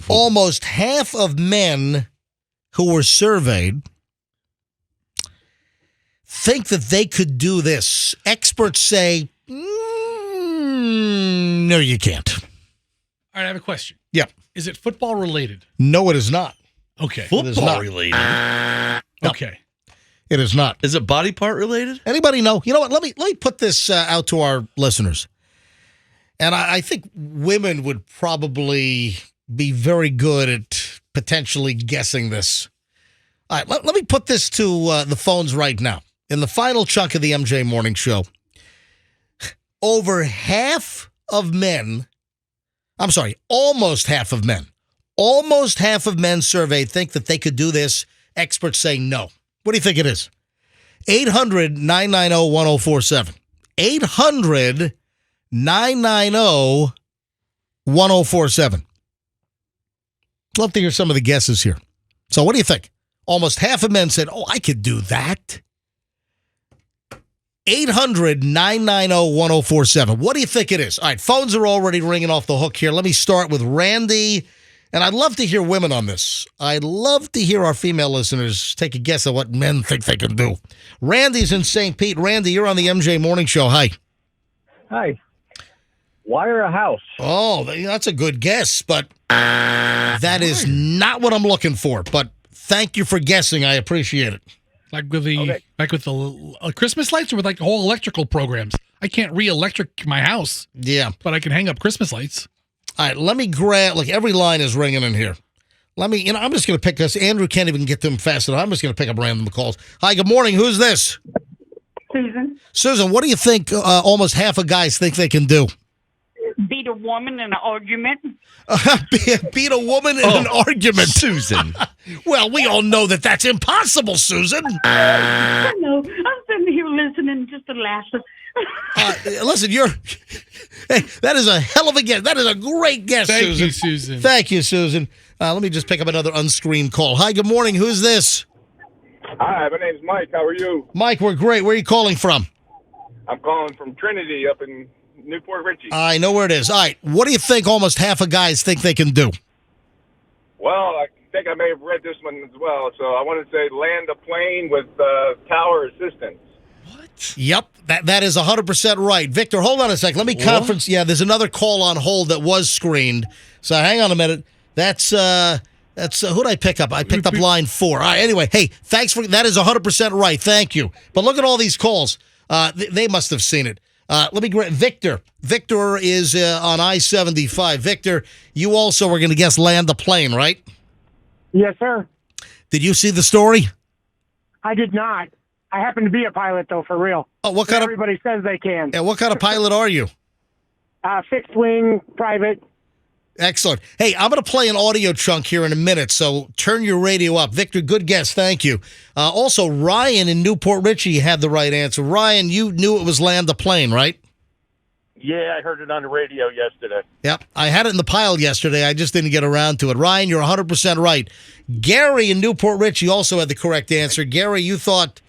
almost half of men who were surveyed think that they could do this. Experts say, no, you can't. All right, I have a question. Yep. Is it football related? No, it is not. Okay. Football related? No. Okay. It is not. Is it body part related? Anybody know? You know what? Let me put this out to our listeners. And I think women would probably be very good at potentially guessing this. All right, let me put this to the phones right now. In the final chunk of the MJ Morning Show, almost half of men surveyed think that they could do this. Experts say no. What do you think it is? 800-990-1047. 800-990-1047. Love to hear some of the guesses here. So what do you think? Almost half of men said, I could do that. 800-990-1047. What do you think it is? All right, phones are already ringing off the hook here. Let me start with Randy. And I'd love to hear women on this. I'd love to hear our female listeners take a guess at what men think they can do. Randy's in St. Pete. Randy, you're on the MJ Morning Show. Hi. Hi. Wire a house. Oh, that's a good guess, but that is not what I'm looking for. But thank you for guessing. I appreciate it. Like with the Christmas lights, or with like whole electrical programs. I can't re-electric my house. Yeah, but I can hang up Christmas lights. All right, let me grab. Like every line is ringing in here. I'm just going to pick this. Andrew can't even get to them fast enough. I'm just going to pick up random calls. Hi, good morning. Who's this? Susan. Susan, what do you think? Almost half of guys think they can do. Beat a woman in an argument. Beat a woman in an argument, Susan. Well, we all know that that's impossible, Susan. I know. I'm sitting here listening just to laugh. Listen, hey, that is a hell of a guess. That is a great guess, Thank Susan. you, Susan. Thank you, Susan. Let me just pick up another unscreened call. Hi, good morning. Who's this? Hi, my name's Mike. How are you? Mike, we're great. Where are you calling from? I'm calling from Trinity up in Newport Richie. I know where it is. All right. What do you think almost half of guys think they can do? Well, I think I may have read this one as well, so I want to say land a plane with tower assistance. What? Yep. That is 100% right. Victor, hold on a sec. Let me conference. Yeah, there's another call on hold that was screened. So hang on a minute. That's who did I pick up? I picked up line 4. All right, anyway, hey, thanks for that is 100% right. Thank you. But look at all these calls. They must have seen it. Let me grab Victor. Victor is on I-75. Victor, you also were going to guess land a plane, right? Yes, sir. Did you see the story? I did not. I happen to be a pilot, though, for real. Oh, what kind Everybody says they can. Yeah, what kind of pilot are you? Fixed wing, private. Excellent. Hey, I'm going to play an audio chunk here in a minute, so turn your radio up. Victor, good guess. Thank you. Also, Ryan in Newport Richie had the right answer. Ryan, you knew it was land a plane, right? Yeah, I heard it on the radio yesterday. Yep. I had it in the pile yesterday. I just didn't get around to it. Ryan, you're 100% right. Gary in Newport Richie also had the correct answer. Gary, you thought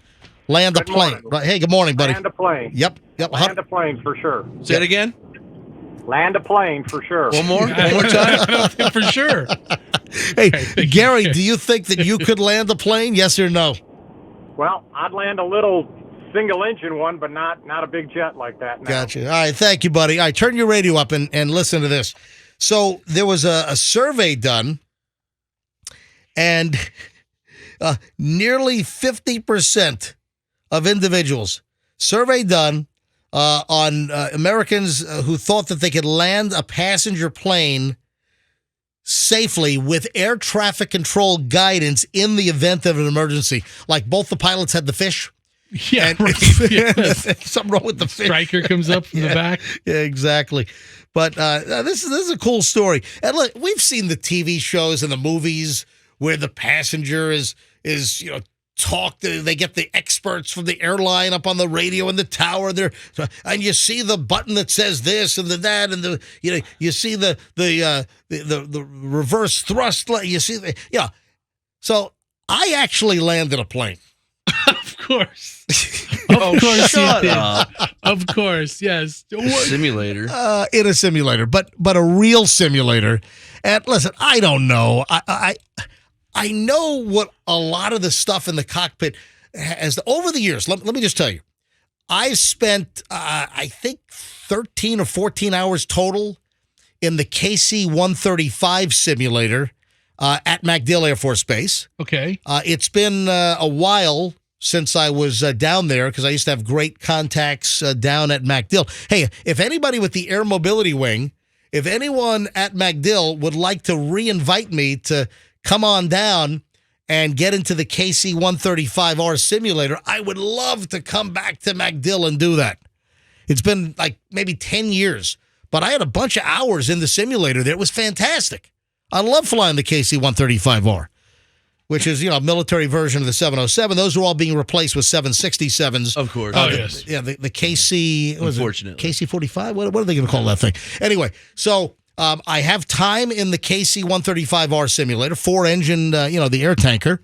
land a plane. Right. Hey, good morning, buddy. Land a plane. Yep. Land a plane for sure. Say it again. Land a plane for sure. One more time. For sure. Hey, Gary, do you think that you could land a plane? Yes or no? Well, I'd land a little single-engine one, but not a big jet like that. No. Gotcha. All right, thank you, buddy. All right, turn your radio up and listen to this. So there was a survey done, and nearly 50% of individuals, survey done on Americans who thought that they could land a passenger plane safely with air traffic control guidance in the event of an emergency. Like both the pilots had the fish. Yeah, right. Something wrong with the fish. Striker comes up from the back. Yeah, exactly. But this is a cool story. And look, we've seen the TV shows and the movies where the passenger is they get the experts from the airline up on the radio in the tower there, and you see the button that says this and that, and you see the reverse thrust. You see So I actually landed a plane. Of course. Of course shut you did. up. Of course, yes. Simulator. In a simulator, but a real simulator. And listen, I don't know. I know what a lot of the stuff in the cockpit has. Over the years, let me just tell you, I've spent, I think, 13 or 14 hours total in the KC-135 simulator at MacDill Air Force Base. Okay. It's been a while since I was down there because I used to have great contacts down at MacDill. Hey, if anybody with the Air Mobility Wing, if anyone at MacDill would like to re-invite me to come on down and get into the KC-135R simulator, I would love to come back to MacDill and do that. It's been like maybe 10 years, but I had a bunch of hours in the simulator there. It was fantastic. I love flying the KC-135R, which is, a military version of the 707. Those are all being replaced with 767s. Of course. Yes. Yeah, the KC, what was it? Unfortunately. KC-45? What are they going to call that thing? Anyway, so I have time in the KC-135R simulator, four-engine, the air tanker,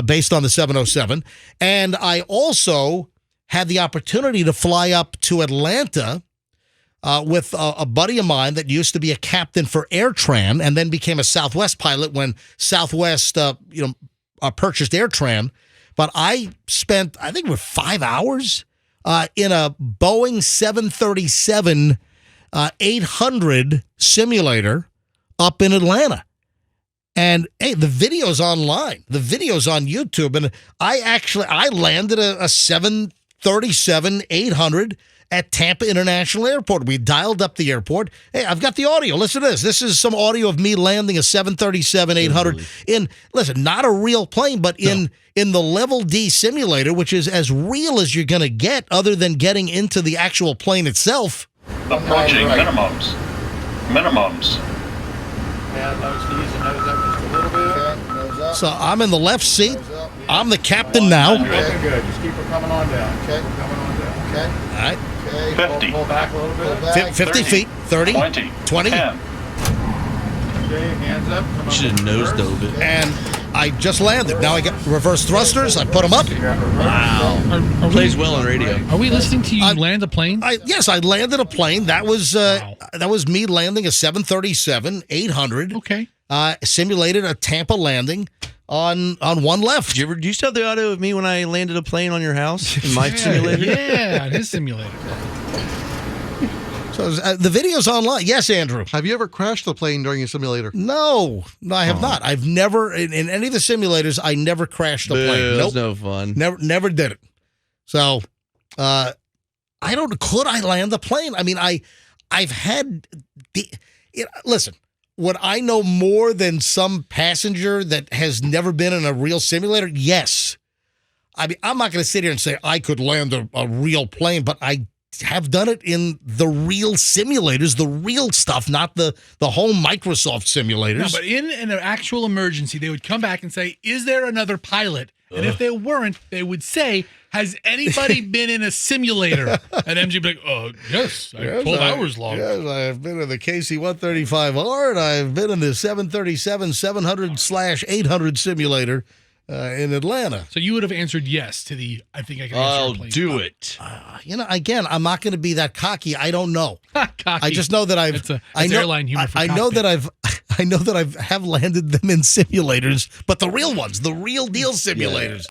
based on the 707. And I also had the opportunity to fly up to Atlanta with a buddy of mine that used to be a captain for AirTran and then became a Southwest pilot when Southwest, purchased AirTran. But I spent, I think, 5 hours in a Boeing 737 800 simulator up in Atlanta. And hey, the video's online. The video's on YouTube. And I landed a 737 800 at Tampa International Airport. We dialed up the airport. Hey, I've got the audio. Listen to this. This is some audio of me landing a 737 800 in, listen, not a real plane, but in the Level D simulator, which is as real as you're going to get other than getting into the actual plane itself. Approaching minimums. Minimums. Yeah, nose knees and nose up just a little bit. Okay, nose up. So I'm in the left seat. Nose up, yeah. I'm the captain now. Okay, good. Just keep her coming on down. Okay, coming on down. Okay. All right. Okay. 50. Pull back a little bit. 50 feet. 30. 20. 20. 10. Okay, hands up. Come You should have nose dove it. And I just landed. Now I got reverse thrusters. I put them up. Wow. Are Plays we, well on radio. Are we listening to you land a plane? Yes, I landed a plane. That was me landing a 737 800. Okay. Simulated a Tampa landing on one left. Do you still have the audio of me when I landed a plane on your house in my simulator? Yeah, in his simulator. So the video's online. Yes, Andrew. Have you ever crashed the plane during a simulator? No, I have not. I've never in any of the simulators. I never crashed a plane. That's Nope, no fun. never did it. So, I don't. Could I land the plane? I mean, I've had listen. Would I know more than some passenger that has never been in a real simulator? Yes. I mean, I'm not going to sit here and say I could land a real plane, but I have done it in the real simulators, the real stuff, not the whole Microsoft simulators. No, but in an actual emergency, they would come back and say, "Is there another pilot?" And if they weren't, they would say, "Has anybody been in a simulator?" And MG would be like, yes, 12 hours long. Yes, I've been in the KC-135R, and I've been in the 737 700/800 simulator in Atlanta. So you would have answered yes to the, I think I can answer I'll a plane. do it. Again, I'm not going to be that cocky. I don't know. Cocky. I just know that That's airline humor for I know cockpit. that I know that I have landed them in simulators, but the real ones, the real deal simulators.